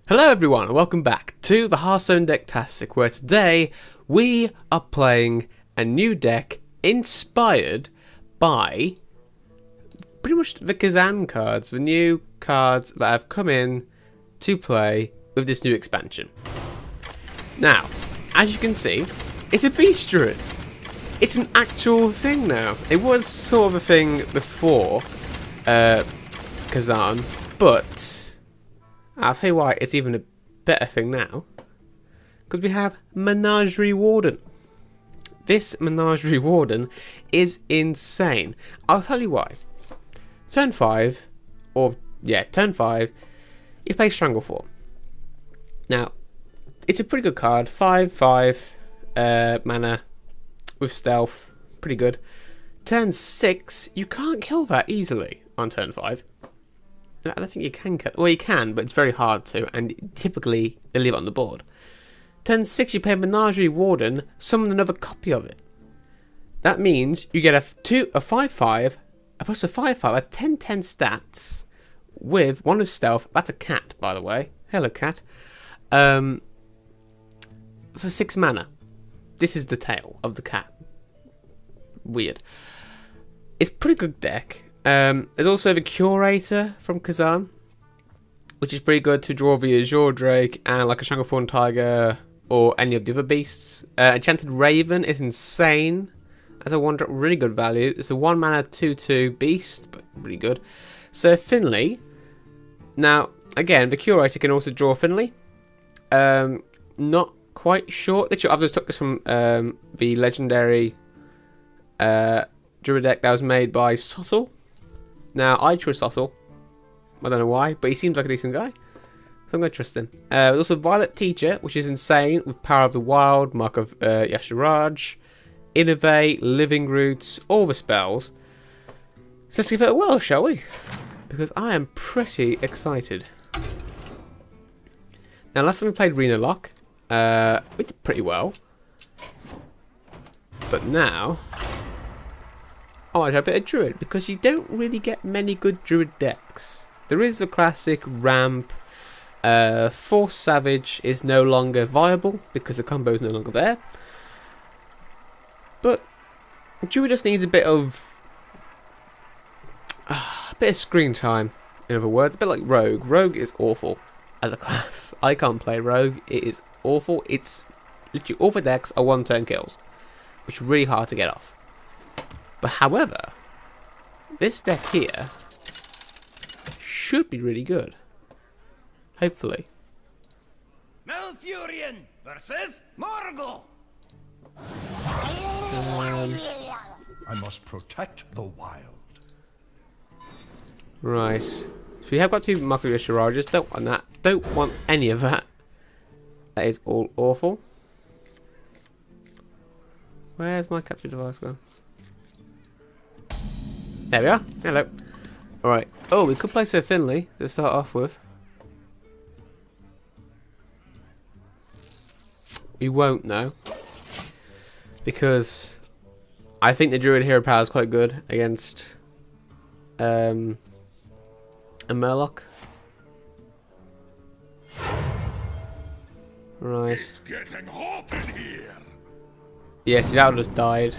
Hello everyone and welcome back to the Hearthstone Decktastic, where today we are playing a new deck inspired by pretty much the Kazan cards, the new cards that have come in to play with this new expansion. Now, as you can see, it's a Beast Druid. It's an actual thing now. It was sort of a thing before Kazan, but I'll tell you why it's even a better thing now. Because we have Menagerie Warden. This Menagerie Warden is insane. I'll tell you why. Turn 5, you play Stranglethorn. Now, it's a pretty good card. 5/5 mana with stealth. Pretty good. Turn 6, you can't kill that easily on turn 5. I don't think you can kill. Well, you can, but it's very hard to, and typically they leave it on the board. Turn 6, you play Menagerie Warden, summon another copy of it. That means you get a 5/5, plus a 5/5. That's 10/10 stats with one of stealth. That's a cat, by the way. Hello, cat. For 6 mana. This is the tail of the cat. Weird. It's a pretty good deck. There's also the Curator from Kazan, which is pretty good to draw via Azure Drake and like a Stranglethorn Tiger or any of the other beasts. Enchanted Raven is insane as a 1-drop, really good value. It's a 1 mana 2/2 beast, but really good. So Finley. Now, again, the Curator can also draw Finley. Not quite sure. Literally, I've just took this from the legendary Druid deck that was made by Sottle. Now, I trust Sottle. I don't know why, but he seems like a decent guy, so I'm going to trust him. There's also Violet Teacher, which is insane, with Power of the Wild, Mark of Yashiraj, Innovate, Living Roots, all the spells. So let's give it a whirl, shall we? Because I am pretty excited. Now, last time we played Rena Lock, we did pretty well. But now I want to have a bit of Druid, because you don't really get many good Druid decks. There is the classic ramp. Force Savage is no longer viable because the combo is no longer there. But Druid just needs a bit of screen time. In other words, a bit like Rogue. Rogue is awful as a class. I can't play Rogue. It is awful. It's literally all the decks are 1-turn kills, which is really hard to get off. But however, this deck here should be really good. Hopefully. Malfurion versus Morgul. I must protect the wild. Right. So we have got 2 MacLeod Shirajas. Don't want that. Don't want any of that. That is all awful. Where's my capture device gone? There we are. Hello. Alright. Oh, we could play Sir Finley to start off with. We won't know. Because I think the Druid Hero Power is quite good against a Murloc. Right. It's getting hot in here. Yes, that just died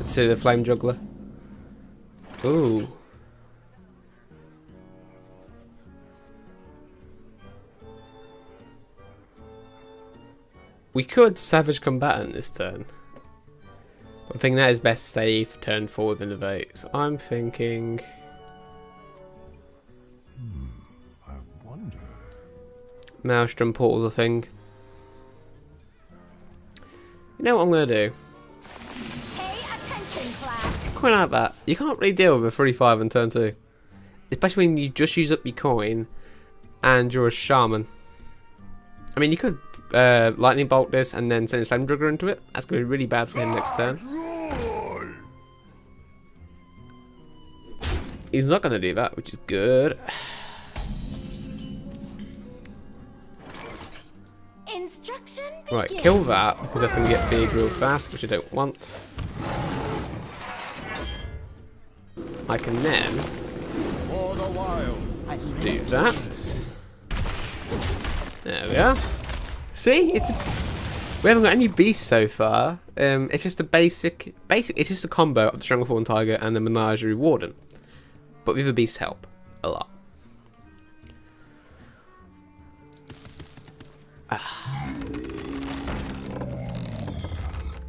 to the Flame Juggler. Ooh. We could Savage Combatant this turn. But I think that is best save turn 4 with Innovate. So I'm thinking I wonder. Maelstrom Portal's a thing. You know what I'm going to do? Quite like that. You can't really deal with a 3/5 on turn 2. Especially when you just use up your coin and you're a shaman. I mean, you could lightning bolt this and then send his Flame Juggler into it. That's going to be really bad for him next turn. He's not going to do that, which is good. Right, kill that, because that's going to get big real fast, which I don't want. I can then do that. There we are. See, we haven't got any beasts so far. It's just a basic. It's just a combo of the Stranglethorn Tiger and the Menagerie Warden, but with a beast help a lot.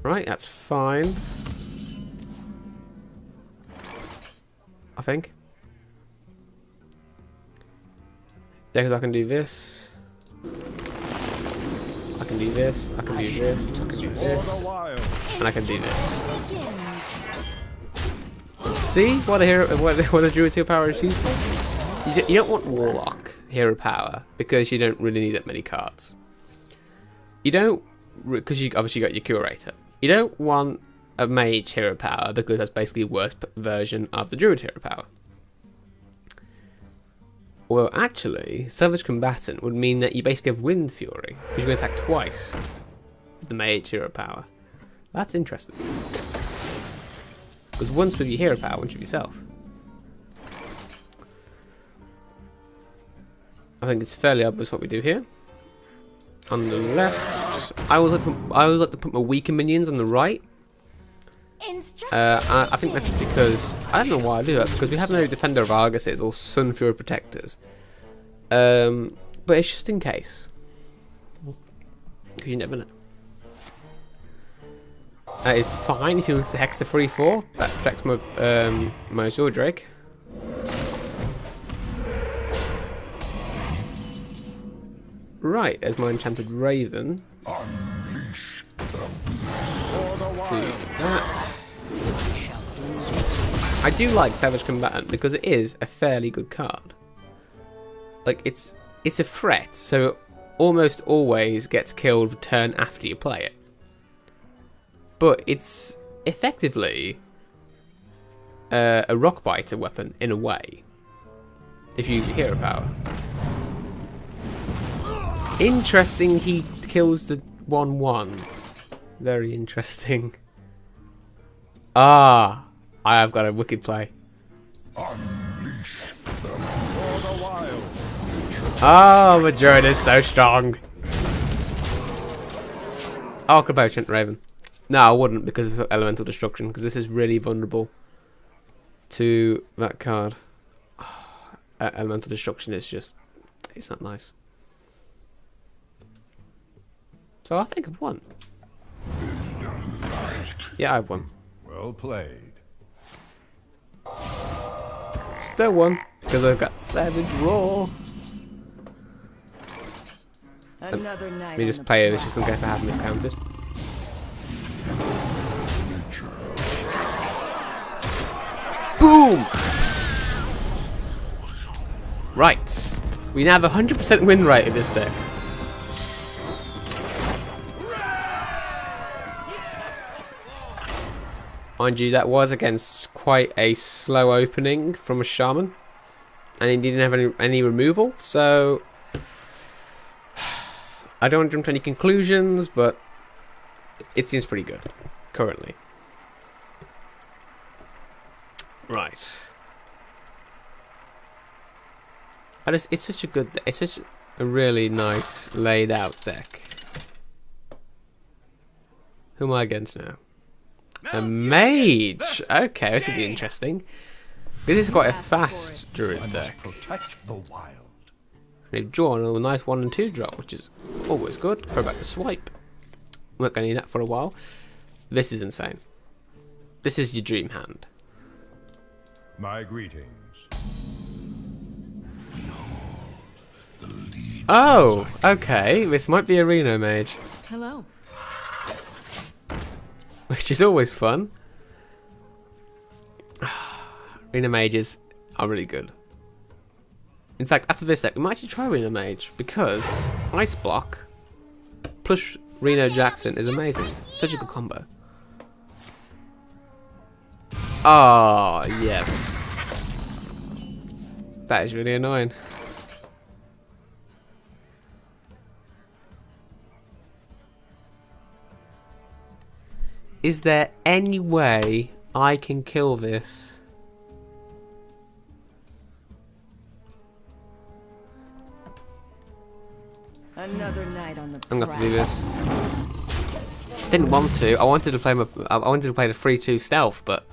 Right, that's fine. I think. Yeah, because I can do this. I can do this. I can do this. I can do this. And I can do this. See what a hero, what a Druid's hero power is used for? You don't want Warlock hero power because you don't really need that many cards. You don't, because you obviously got your Curator. You don't want a Mage hero power because that's basically a worse version of the Druid hero power. Well, actually, Savage Combatant would mean that you basically have Wind Fury, because you're going to attack twice with the Mage hero power. That's interesting. Because once with your hero power, once with yourself. I think it's fairly obvious what we do here. On the left, I always like to put my weaker minions on the right. I think that's just because I don't know why I do that, because we have no Defender of Arguses or Sun Fury Protectors. But it's just in case, because you never know. It's fine if you use the Hexa 3/4. That protects my my Azure Drake. Right, there's my Enchanted Raven. Unleash them. Do that. I do like Savage Combatant because it is a fairly good card. Like it's a threat, so it almost always gets killed the turn after you play it. But it's effectively a Rockbiter weapon in a way, if you use your hero power. Interesting, he kills the 1/1. Very interesting. Ah, I have got a wicked play. Unleash them for the wild. Oh, the Druid is so strong. Oh, I could play Enchanted Raven. No, I wouldn't because of Elemental Destruction, because this is really vulnerable to that card. Elemental Destruction is just, it's not nice. So I think I've won. Yeah, I've won. Well played. Still won, because I've got Savage Roar. Another night. Let me just play this just in case I have miscounted. Boom! Right. We now have a 100% win rate in this deck. Mind you, that was against quite a slow opening from a Shaman. And he didn't have any removal, so I don't want to jump to any conclusions, but it seems pretty good, currently. Right. It's such a good deck. It's such a really nice laid out deck. Who am I against now? A mage! Okay, this will be interesting. This is quite a fast Druid deck. Protect the wild. They've drawn a nice 1 and 2 drop, which is always good. Throw back the swipe. We're not going to need that for a while. This is insane. This is your dream hand. My greetings. Oh, okay. This might be a Reno mage, Hello. which is always fun. Reno mages are really good. In fact, after this deck, we might actually try Reno Mage, because Ice Block plus Reno Jackson is amazing. Such a good combo. Oh, yeah. That is really annoying. Is there any way I can kill this? Another night on the I'm gonna have to do prowl. this. Didn't want to. I wanted to play the 3-2 stealth, but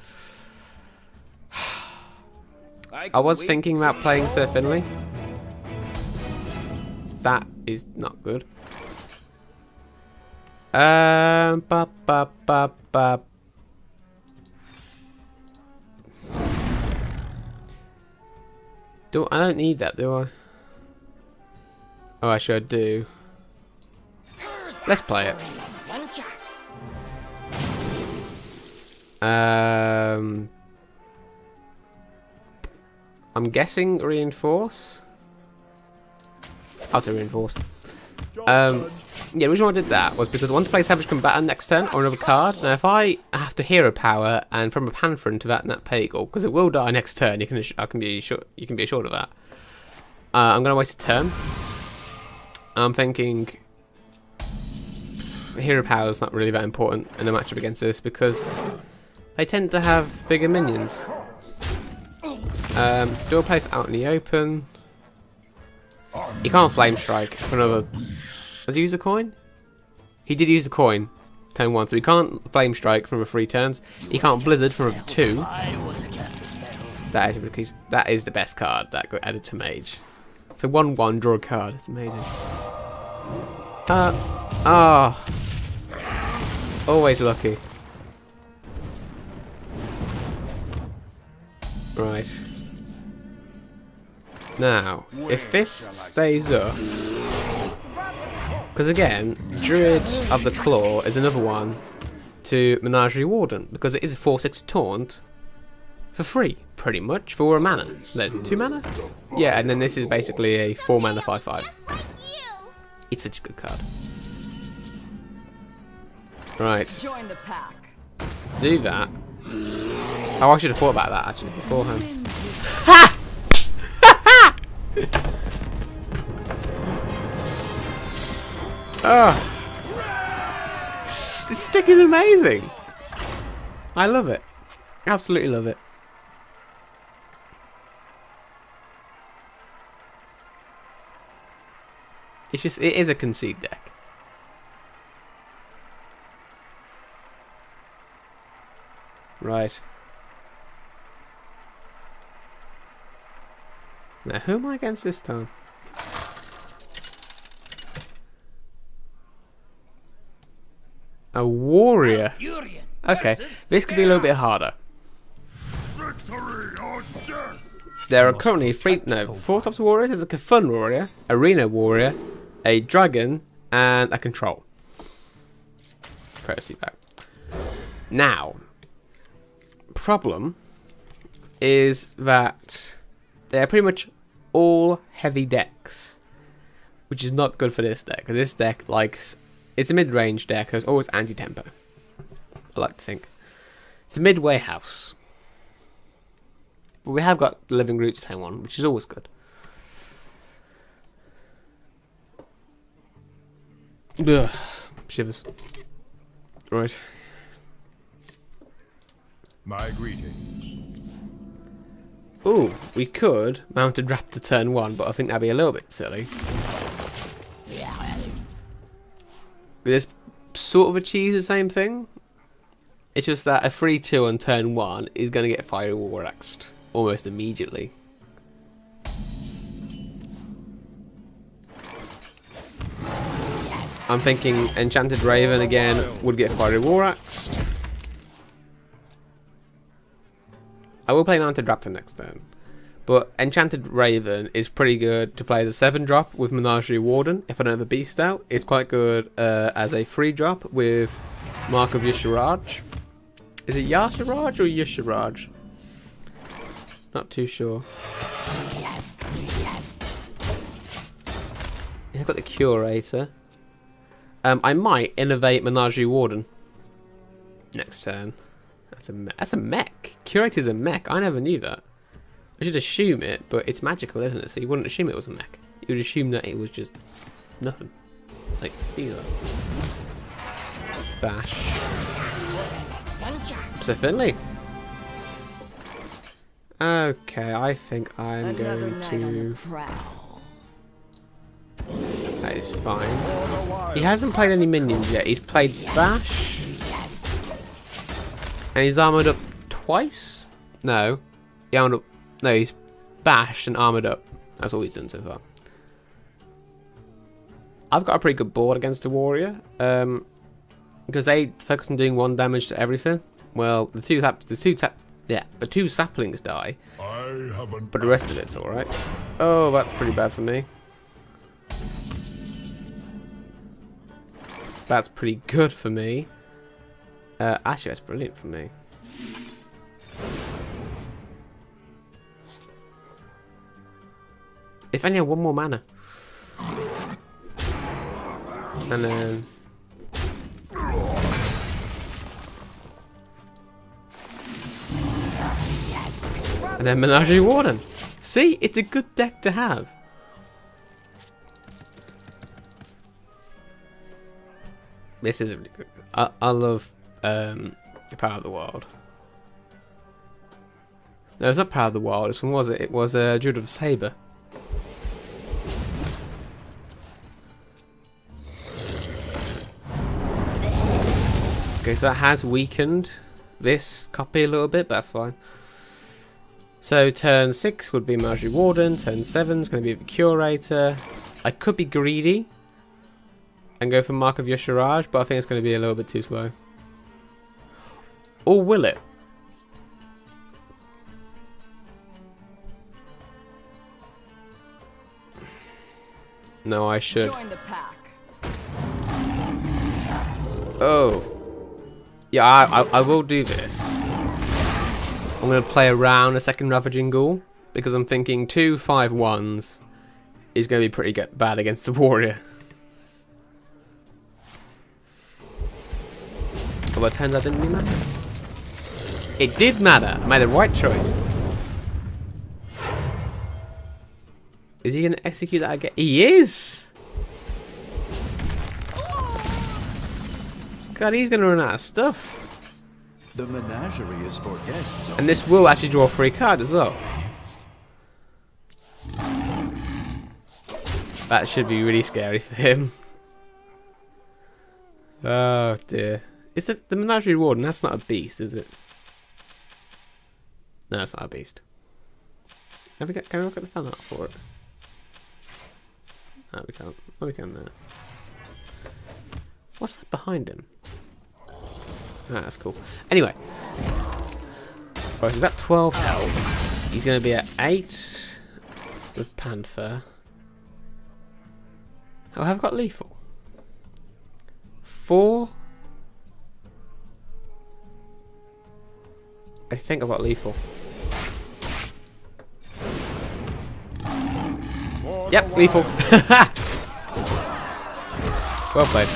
I was thinking about playing Sir Finley. That is not good. Ba ba ba ba. I don't need that, do I? Oh, actually I do. Let's play it. I'm guessing reinforce. I'll say reinforce. Yeah, the reason why I did that was because I wanted to play Savage Combatant next turn on another card. Now, if I have to hero power and from a Pantheon to that Pagel, because it will die next turn, you can be assured of that. I'm gonna waste a turn. I'm thinking hero power is not really that important in a matchup against this because they tend to have bigger minions. Dual place out in the open. He can't flame strike for another. Does he use a coin? He did use a coin, turn 1, so he can't flame strike from a 3 turns. He can't blizzard from a 2. That is the best card that got added to mage. So 1/1 draw a card. It's amazing. Always lucky. Right. Now, if this stays up, because again, Druid of the Claw is another one to Menagerie Warden, because it is a 4/6 taunt for free, pretty much, for a mana. No, 2 mana? Yeah, and then this is basically a 4 mana 5/5. It's such a good card. Right. Join the pack. Do that. Oh, I should have thought about that actually beforehand. Ha! Oh, this stick is amazing. I love it. Absolutely love it. It is a concede deck. Right. Now, who am I against this time? A warrior. Okay, this could be a little bit harder. There are currently 4 types of warriors. There's a Kafun warrior, arena warrior, a dragon, and a control. Press feedback. Now, problem is that they are pretty much all heavy decks, which is not good for this deck because this deck likes. It's a mid-range deck, so it's always anti-tempo. I like to think. It's a midway house. But we have got the Living Roots turn 1, which is always good. Ugh, shivers. Right. My greetings. Ooh, we could Mounted Raptor turn 1, but I think that'd be a little bit silly. This sort of achieves the same thing. It's just that a 3/2 on turn 1 is going to get Fire War Axed almost immediately. I'm thinking Enchanted Raven again would get Fire War Axed. I will play Mounted Raptor next turn. But Enchanted Raven is pretty good to play as a 7-drop with Menagerie Warden. If I don't have a Beast out, it's quite good as a 3-drop with Mark of Yusharaj. Is it Yasharaj or Yusharaj? Not too sure. I've got the Curator. I might innovate Menagerie Warden next turn. That's a mech. Curator's a mech. I never knew that. I should assume it, but it's magical, isn't it? So you wouldn't assume it was a mech. You would assume that it was just nothing. Like, either. Bash. So Finley. Okay, I think I'm Another going night to... on the prowl. That That is fine. He hasn't played any minions yet. He's played Bash. And he's armoured up twice? No. He armoured up... No, he's bashed and armoured up. That's all he's done so far. I've got a pretty good board against the warrior. Because they focus on doing 1 damage to everything. Well, the two saplings die. But the rest of it's alright. Oh, that's pretty bad for me. That's pretty good for me. Actually, that's brilliant for me. If only I had 1 more mana. And then... And then Menagerie Warden. See? It's a good deck to have. This is really good. I love the Power of the Wild. No, it's not Power of the Wild. This one was it? It was Druid of the Saber. Okay, so that has weakened this copy a little bit, but that's fine. So turn 6 would be Menagerie Warden. Turn 7 is going to be the Curator. I could be greedy and go for Mark of Yosharaj, but I think it's going to be a little bit too slow. Or will it? No, I should. Join the pack. Oh. Yeah, I will do this. I'm going to play around a second Ravaging Ghoul, because I'm thinking 2 5/1s is going to be pretty bad against the warrior. Although it turns out it didn't really matter. It did matter. I made the right choice. Is he going to execute that again? He is! God, he's going to run out of stuff. The menagerie is for guests. And this will actually draw a free card as well. That should be really scary for him. Oh dear. Is it the Menagerie Warden? That's not a beast, is it? No, it's not a beast. Can we look at the fan art for it? No, we can't. Oh, we can now. What's that behind him? Ah, that's cool. Anyway. Right, he's at 12 health. He's going to be at 8 with Panther. Oh, I've got lethal. 4. I think I've got lethal. Yep, lethal. Well played.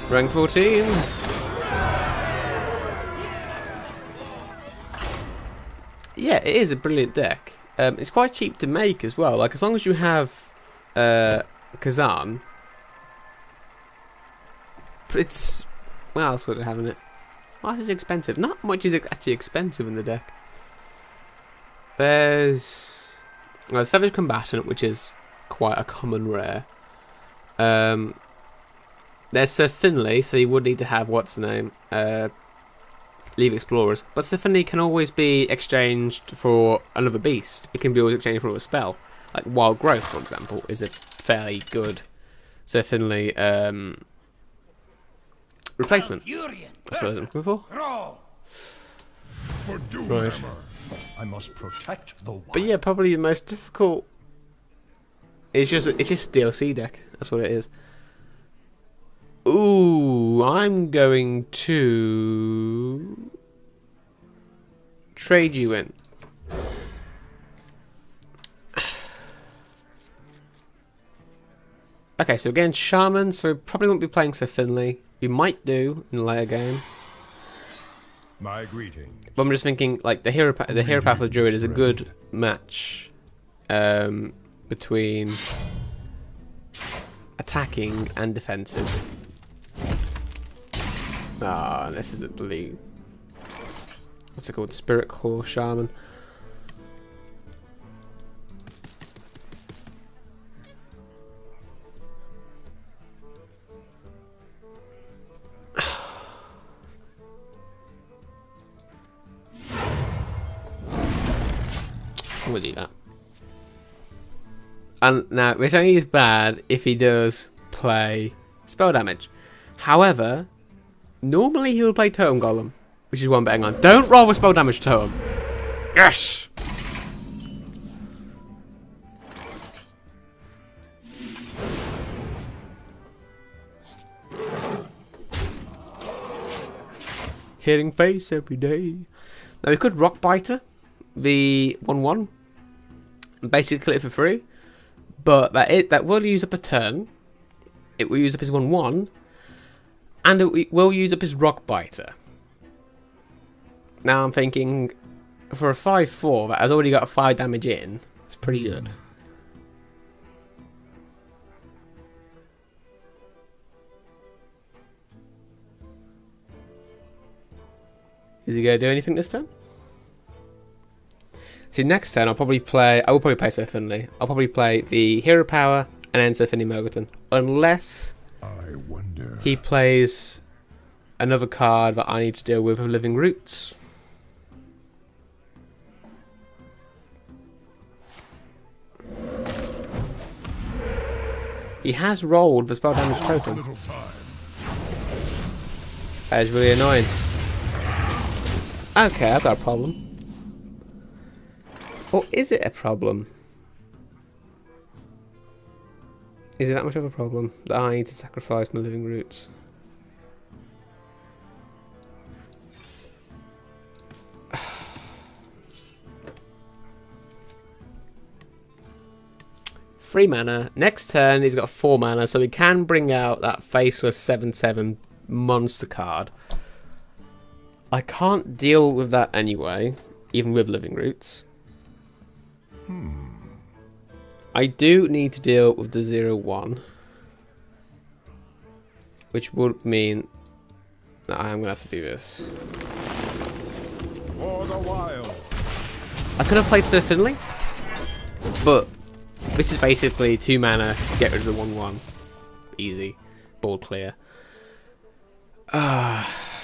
Rank 14. Yeah, it is a brilliant deck. It's quite cheap to make as well. Like, as long as you have Kazan, it's... What else would it have in it? What is expensive? Not much is actually expensive in the deck. There's Savage Combatant, which is quite a common rare. There's Sir Finley, so you would need to have, what's the name? Leave Explorers. But Sir Finley can always be exchanged for another beast. It can be always exchanged for a spell. Like Wild Growth, for example, is a fairly good Sir Finley replacement. That's what I'm looking for. Right. I must protect the wild. But yeah, probably the most difficult. It's just DLC deck. That's what it is. Ooh, I'm going to trade you in. Okay, so again, Shaman, so we probably won't be playing Sir Finley. We might do in the later game. My greetings. But I'm just thinking, like, the hero path of the Druid is a good match between attacking and defensive. Ah, this is a bloody... What's it called? Spirit Core Shaman. We'll do that. And now, it's only as bad if he does play spell damage. However, normally he will play Totem Golem, which is what I'm betting on. Don't roll with spell damage Totem. Yes! Hitting face every day. Now we could Rock Biter the 1/1 and basically kill it for free, but that will use up a turn. It will use up his 1/1, and it will use up his Rock Biter. Now I'm thinking, for a 5/4 that has already got a 5 damage in, it's pretty good. Is he going to do anything this turn? See, next turn I will probably play Sir Finley. I'll probably play the Hero Power and then Sir Finley Mergleton. Unless I wonder. he plays another card that I need to deal with Living Roots. He has rolled the spell damage totem. That is really annoying. Okay, I've got a problem. Or is it a problem? Is it that much of a problem that I need to sacrifice my Living Roots? Three mana. Next turn he's got 4 mana, so he can bring out that faceless 7/7 monster card. I can't deal with that anyway, even with Living Roots. I do need to deal with the 0/1, which would mean that I am going to have to do this. For the wild. I could have played Sir Finley, but this is basically 2 mana to get rid of the 1/1. Easy. Board clear.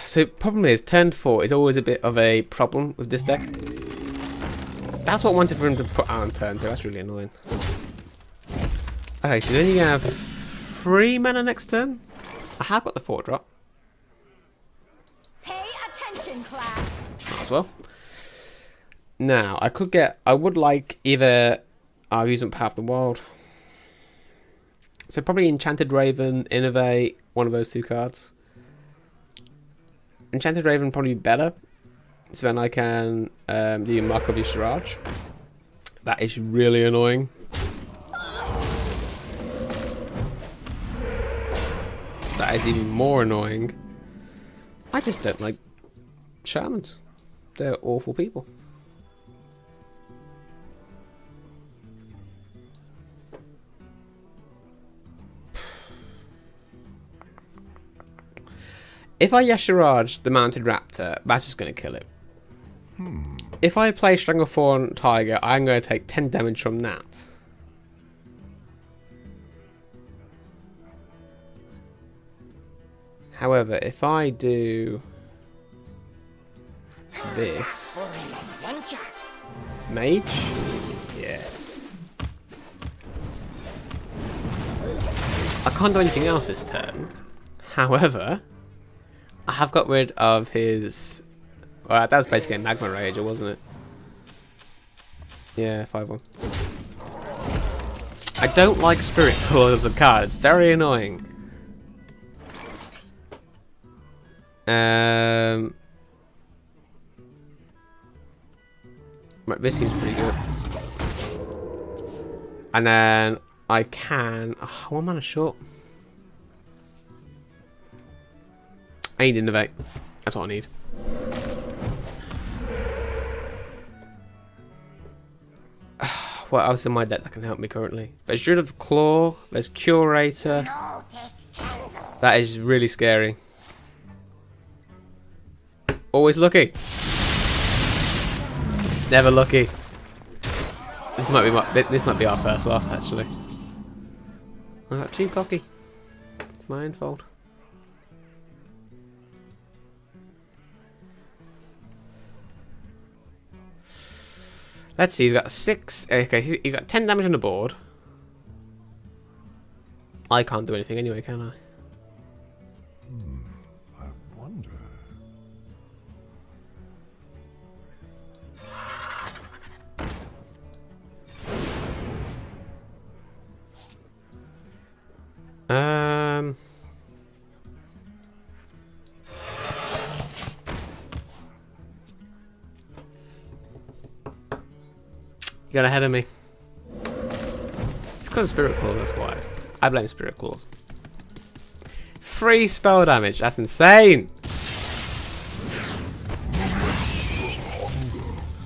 So problem is, turn 4 is always a bit of a problem with this deck. That's what I wanted for him to put out on turn 2. That's really annoying. Okay, so then you have 3 mana next turn. I have got the 4 drop. Pay attention, class. Might as well. Now, I would like either... I'll use up Path of the Wild. So probably Enchanted Raven, Innovate, one of those 2 cards. Enchanted Raven would probably be better. So then I can do Mark of Yisharaj. That is really annoying. That is even more annoying. I just don't like shamans. They're awful people. If I Yasharaj the Mounted Raptor, that's just going to kill it. If I play Stranglethorn Tiger, I'm going to take 10 damage from that. However, if I do this... Mage? Yes. I can't do anything else this turn. However... I have got rid of his... Well, that was basically a Magma Rager, wasn't it? Yeah, 5/1. I don't like Spirit Cooler as a card. It's very annoying. Right, this seems pretty good. And then I can... Oh, 1 mana short. I need Innovate. That's what I need. What else in my deck that can help me currently? There's Druid of the Claw. There's Curator. That is really scary. Always lucky. Never lucky. This might be our first loss actually. I got too cocky. It's my own fault. Let's see, he's got 6. Okay, he's got 10 damage on the board. I can't do anything anyway, can I? I wonder. You got ahead of me. It's because of Spirit Claws, that's why. I blame Spirit Claws. 3 spell damage, that's insane!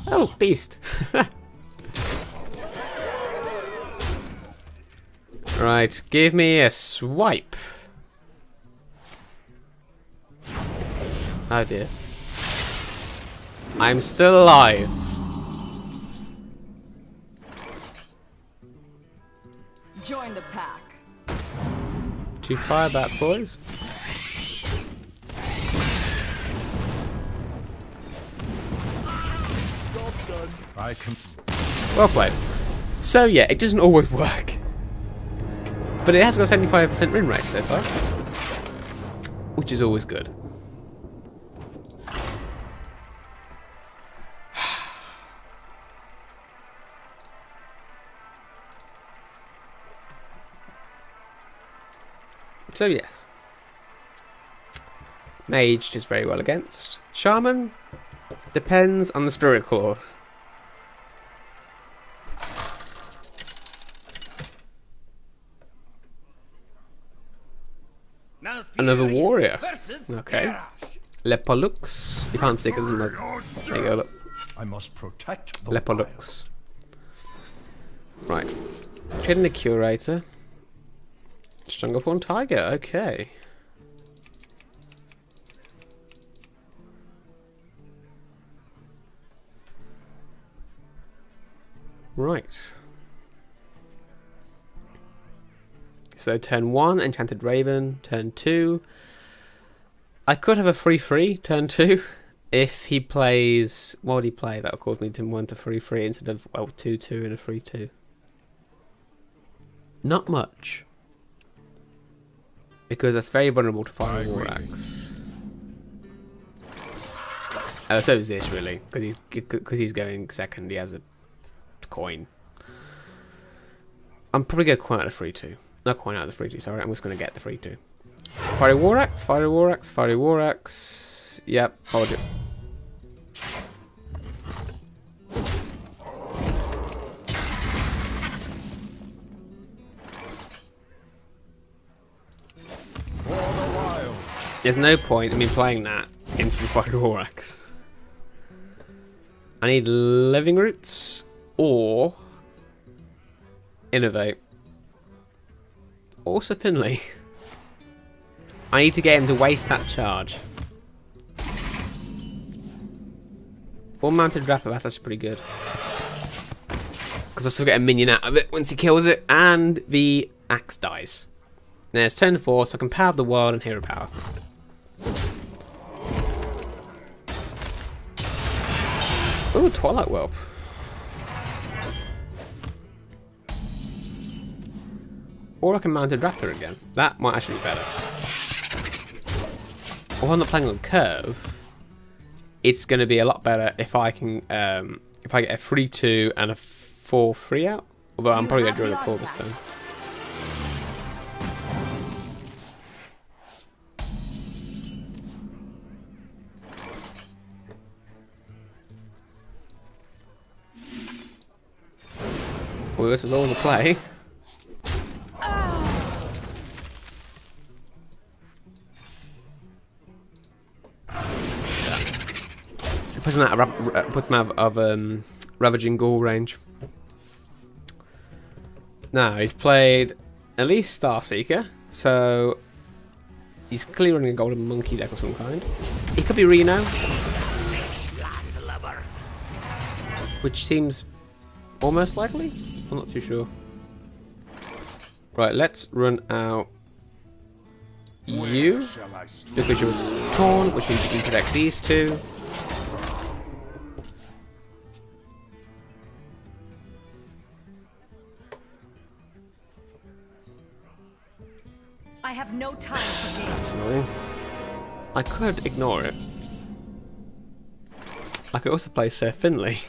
Oh, beast! Right, give me a swipe. Oh dear. I'm still alive. Join the pack. 2 fire bats, boys. I can. Well played. So yeah, it doesn't always work. But it has got a 75% win rate so far. Which is always good. So yes. Mage does very well against. Shaman depends on the Spirit Claws. Another warrior. Okay. Lepolux. You can't see because there you go, look. I must protect the Lepolux. Right. Trading the Curator. Strangleform Tiger, okay. Right. So turn 1, Enchanted Raven. Turn 2. I could have a 3/3 turn 2 if he plays. What would he play? That would cause me to 1 to 3/3 instead of 2/2 and a 3/2. Not much. Because that's very vulnerable to Fire War Axe. So is this really, because he's going second. He has a coin. I'm probably gonna coin out the 3/2. Not coin out the 3/2. Sorry, I'm just gonna get the 3/2. Fiery War Axe, Fiery War Axe, Fiery War Axe. Yep, hold it. There's no point in me playing that into Fiery War Axe. I need Living Roots or Innovate. Also Finley. I need to get him to waste that charge. Or Mounted Rapper, that's actually pretty good. Because I still get a minion out of it once he kills it, and the axe dies. Now it's turn 4, so I can power the world and hero power. Ooh, Twilight Whelp. Or I can Mounted Raptor again. That might actually be better. If I'm not playing on curve, it's going to be a lot better if I can, if I get a 3/2 and a 4/3 out. Although I'm probably going to draw the call this turn. Well, this was all the play. Puts him out of Ravaging Ghoul range. Now, he's played at least Starseeker, so he's clearly running a Golden Monkey deck of some kind. He could be Reno, which seems almost likely. I'm not too sure. Right, let's run out you, because you're torn, which means you can protect these two. I have no time for games. That's annoying. I could ignore it. I could also play Sir Finley.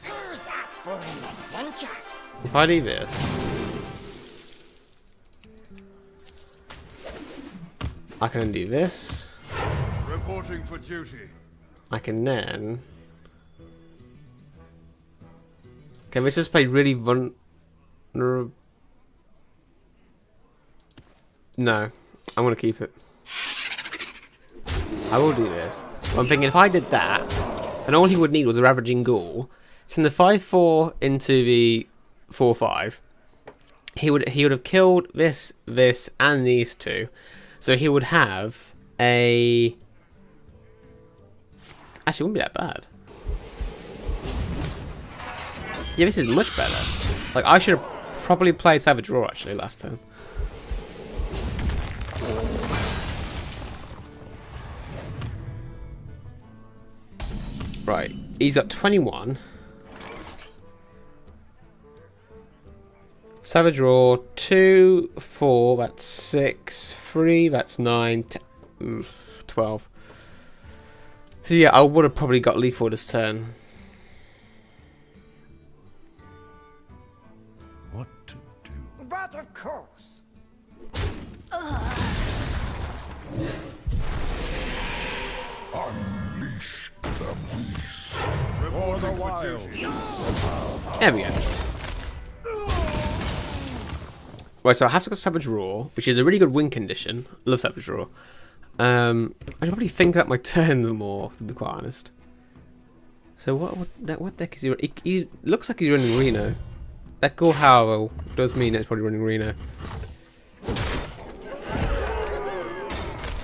Who's up for an adventure? If I do this, I can undo this. Reporting for duty. I can then. Okay, let's just play really vulnerable. No, I'm gonna keep it. I will do this. But I'm thinking if I did that, and all he would need was a Ravaging Ghoul, send the 5/4 into the 4/5. He would have killed this, and these two. So he would have a. Actually, it wouldn't be that bad. Yeah, this is much better. Like, I should have probably played Savage Roar actually last turn. Right, he's got 21. Savage Roar, 2, 4, that's 6, 3, that's 9, 10, 12. So yeah, I would have probably got lethal this turn. What to do? But of course. Unleash the beast. Reporting for duty. There we go. Right, so I have to go Savage Roar, which is a really good win condition. Love Savage Roar. I should probably think about my turns more, to be quite honest. So what deck is he? He looks like he's running Reno. That Gore Howl does mean it's probably running Reno.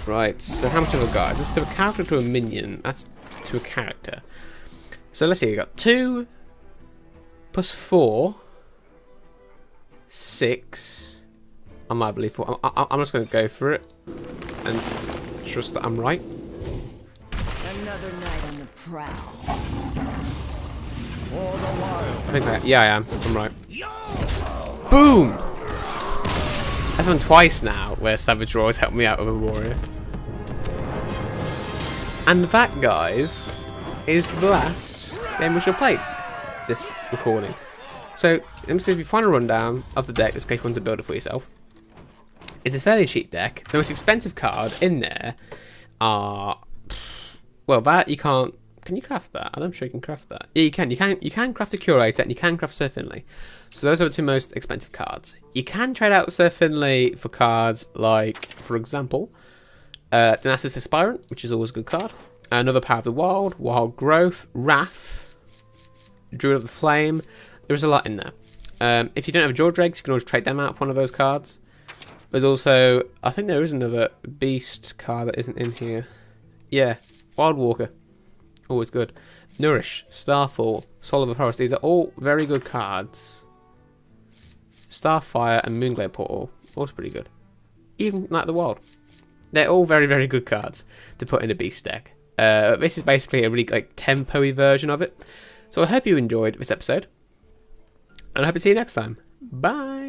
Right, so how much of a guy? Is this to a character or to a minion? That's to a character. So let's see, you got 2 plus 4, 6. I might believe 4. I'm just going to go for it and trust that I'm right. Another night on the prowl. For the wild. I think yeah, I am. I'm right. Boom! That's happened twice now where Savage Roar has helped me out with a warrior. And that, guys, is the last game we should play this recording. So, I'm just going to give you a final rundown of the deck, just in case you want to build it for yourself. It's a fairly cheap deck. The most expensive card in there are... Well, that you can't... Can you craft that? I'm sure you can craft that. Yeah, you can. You can craft a Curator and you can craft Sir Finley. So those are the 2 most expensive cards. You can trade out Sir Finley for cards like, for example, Decktastic Aspirant, which is always a good card. Another Power of the Wild, Wild Growth, Wrath, Druid of the Flame. There's a lot in there. If you don't have Jaw Dregs, you can always trade them out for one of those cards. There's also, I think there is another Beast card that isn't in here. Yeah, Wild Walker. Always good. Nourish, Starfall, Soul of the Forest. These are all very good cards. Starfire and Moonglade Portal. Also pretty good. Even Night of the Wild. They're all very, very good cards to put in a Beast deck. This is basically a really tempo-y version of it. So I hope you enjoyed this episode. And I hope to see you next time. Bye!